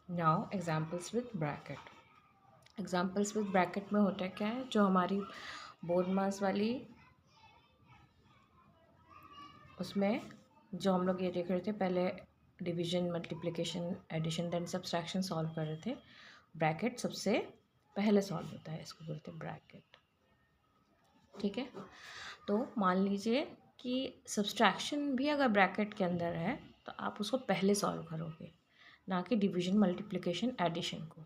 Now examples with bracket. Examples with bracket में होता क्या है, जो हमारी बोर्ड मास वाली उसमें जो हम लोग ये देख रहे थे पहले, division multiplication addition then subtraction solve कर रहे थे, ब्रैकेट सबसे पहले सॉल्व होता है, इसको बोलते हैं ब्रैकेट। ठीक है, तो मान लीजिए कि सब्सट्रैक्शन भी अगर ब्रैकेट के अंदर है तो आप उसको पहले सॉल्व करोगे, ना कि डिवीजन मल्टीप्लिकेशन एडिशन को,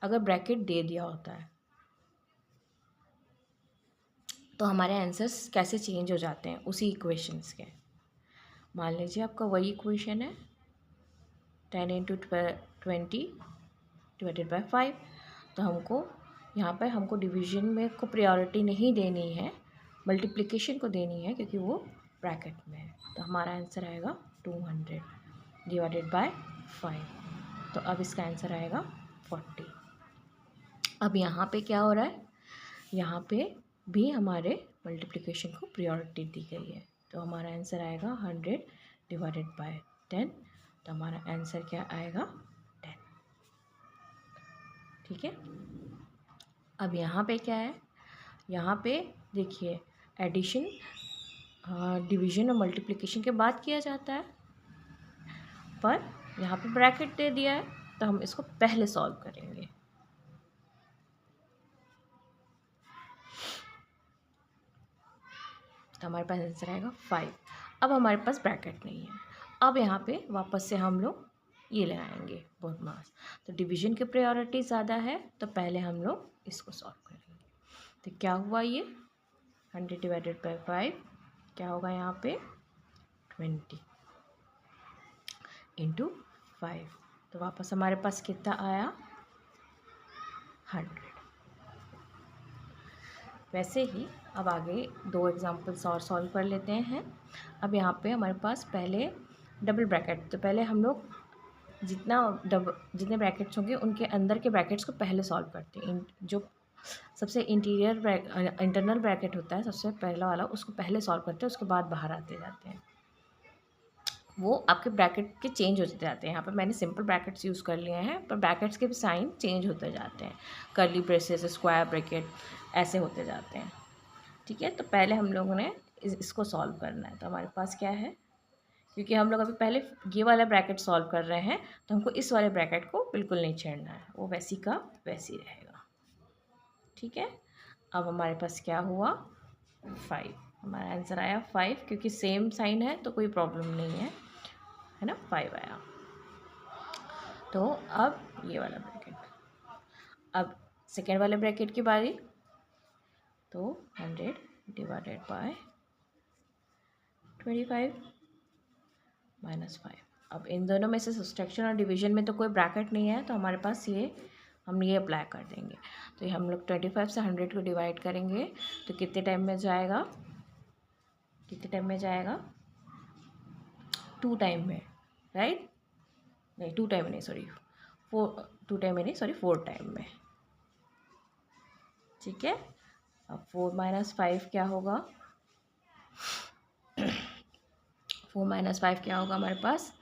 अगर ब्रैकेट दे दिया होता है। तो हमारे आंसर्स कैसे चेंज हो जाते हैं उसी इक्वेशंस के। मान लीजिए आपका वही इक्वेशन है 10 इंटू 20 डिवाइडेड बाई 5, तो हमको यहाँ पर हमको डिवीजन में को प्रायोरिटी नहीं देनी है, मल्टीप्लिकेशन को देनी है, क्योंकि वो ब्रैकेट में है। तो हमारा आंसर आएगा 200 डिवाइडेड बाय 5। तो अब इसका आंसर आएगा 40। अब यहाँ पे क्या हो रहा है, यहाँ पे भी हमारे मल्टीप्लिकेशन को प्रायोरिटी दी गई है, तो हमारा आंसर आएगा 100 डिवाइडेड बाय 10। तो हमारा आंसर क्या आएगा 10। ठीक है, अब यहाँ पे क्या है, यहाँ पे देखिए एडिशन डिवीजन और मल्टीप्लिकेशन के बाद किया जाता है, पर यहाँ पे ब्रैकेट दे दिया है तो हम इसको पहले सॉल्व करेंगे। तो हमारे पास आंसर आएगा 5। अब हमारे पास ब्रैकेट नहीं है, अब यहाँ पे वापस से हम लोग ये लगाएंगे बोर्ड मास। तो डिवीजन की प्रायोरिटी ज़्यादा है तो पहले हम लोग इसको सॉल्व करेंगे। तो क्या हुआ, ये 100 डिवाइडेड बाई 5 क्या होगा, यहाँ पे 20 इंटू 5। तो वापस हमारे पास कितना आया 100। वैसे ही अब आगे 2 एग्जांपल्स और सॉल्व कर लेते हैं। अब यहाँ पे हमारे पास पहले डबल ब्रैकेट, तो पहले हम लोग जितने ब्रैकेट्स होंगे उनके अंदर के ब्रैकेट्स को पहले सॉल्व करते हैं। जो सबसे इंटरनल ब्रैकेट होता है सबसे पहला वाला, उसको पहले सॉल्व करते हैं, उसके बाद बाहर आते जाते हैं। वो आपके ब्रैकेट के चेंज होते जाते हैं। यहाँ पर मैंने सिंपल ब्रैकेट्स यूज़ कर लिए हैं, पर ब्रैकेट्स के भी साइन चेंज होते जाते हैं, कर्ली ब्रेसेस, स्क्वायर ब्रैकेट, ऐसे होते जाते हैं। ठीक है, तो पहले हम लोगों ने इसको सॉल्व करना है। तो हमारे पास क्या है, क्योंकि हम लोग अभी पहले ये वाला ब्रैकेट सॉल्व कर रहे हैं, तो हमको इस वाले ब्रैकेट को बिल्कुल नहीं छेड़ना है, वो वैसी का वैसी रहेगा। ठीक है, अब हमारे पास क्या हुआ 5, हमारा आंसर आया 5, क्योंकि सेम साइन है तो कोई प्रॉब्लम नहीं है ना, 5 आया। तो अब ये वाला ब्रैकेट, अब सेकेंड वाले ब्रैकेट की बारी। तो 100 डिवाइडेड बाय 25 माइनस 5। अब इन दोनों में से सब्सट्रैक्शन और डिवीजन में तो कोई ब्रैकेट नहीं है, तो हमारे पास हम ये अप्लाई कर देंगे। तो ये हम लोग 25 से 100 को डिवाइड करेंगे तो कितने टाइम में जाएगा, 2 टाइम में, राइट? नहीं 2 टाइम में नहीं, सॉरी 4 टाइम में। ठीक है, अब 4 माइनस 5 क्या होगा, 4 माइनस 5 क्या होगा हमारे पास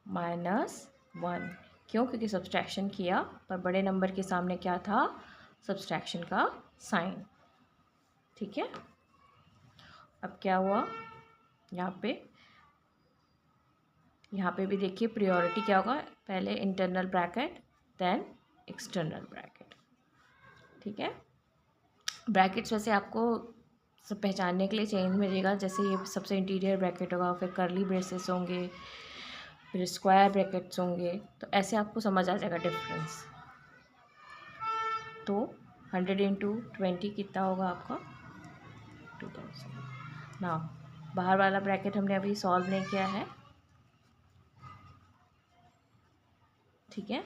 -1। क्यों? क्योंकि सब्सट्रैक्शन किया पर बड़े नंबर के सामने क्या था, सब्सट्रैक्शन का साइन। ठीक है, अब क्या हुआ, यहाँ पे भी देखिए प्रायोरिटी क्या होगा, पहले internal bracket then external bracket. ठीक है, ब्रैकेट्स वैसे आपको सब पहचानने के लिए चेंज मिलेगा, जैसे ये सबसे इंटीरियर ब्रैकेट होगा, फिर कर्ली ब्रेसेस होंगे, फिर स्क्वायर ब्रैकेट्स होंगे, तो ऐसे आपको समझ आ जाएगा डिफरेंस। तो 100 इंटू 20 कितना होगा आपका 2000। ना बाहर वाला ब्रैकेट हमने अभी सॉल्व नहीं किया है। ठीक है,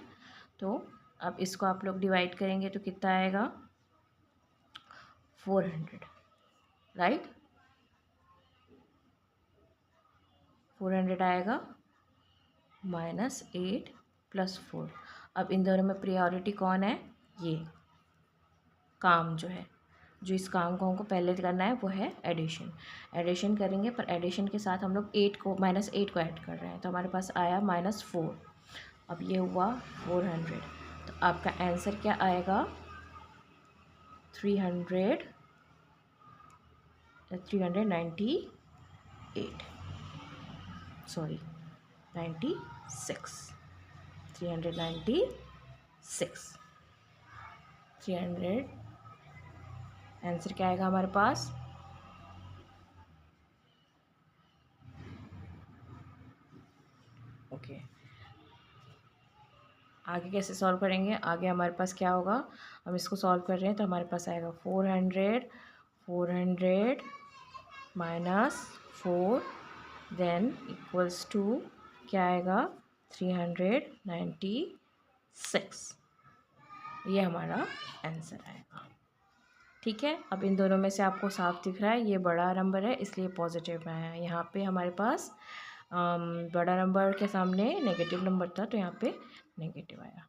तो अब इसको आप लोग डिवाइड करेंगे तो कितना आएगा 400, राइट? 400 आएगा -8 + 4। अब इन दोनों में प्रायोरिटी कौन है, ये काम जो इस काम को हमको पहले करना है वो है एडिशन करेंगे, पर एडिशन के साथ हम लोग -8 को ऐड कर रहे हैं, तो हमारे पास आया -4। अब ये हुआ 400, तो आपका आंसर क्या आएगा 398, सॉरी 96, 396, 300 आंसर क्या आएगा हमारे पास ओके। आगे कैसे सॉल्व करेंगे, आगे हमारे पास क्या होगा, हम इसको सॉल्व कर रहे हैं तो हमारे पास आएगा 400 माइनस 4 देन इक्वल्स टू क्या आएगा 396, ये हमारा आंसर आएगा। ठीक है, अब इन दोनों में से आपको साफ दिख रहा है ये बड़ा नंबर है इसलिए पॉजिटिव में आया। यहाँ पे हमारे पास बड़ा नंबर के सामने नेगेटिव नंबर था तो यहाँ पे नेगेटिव आया।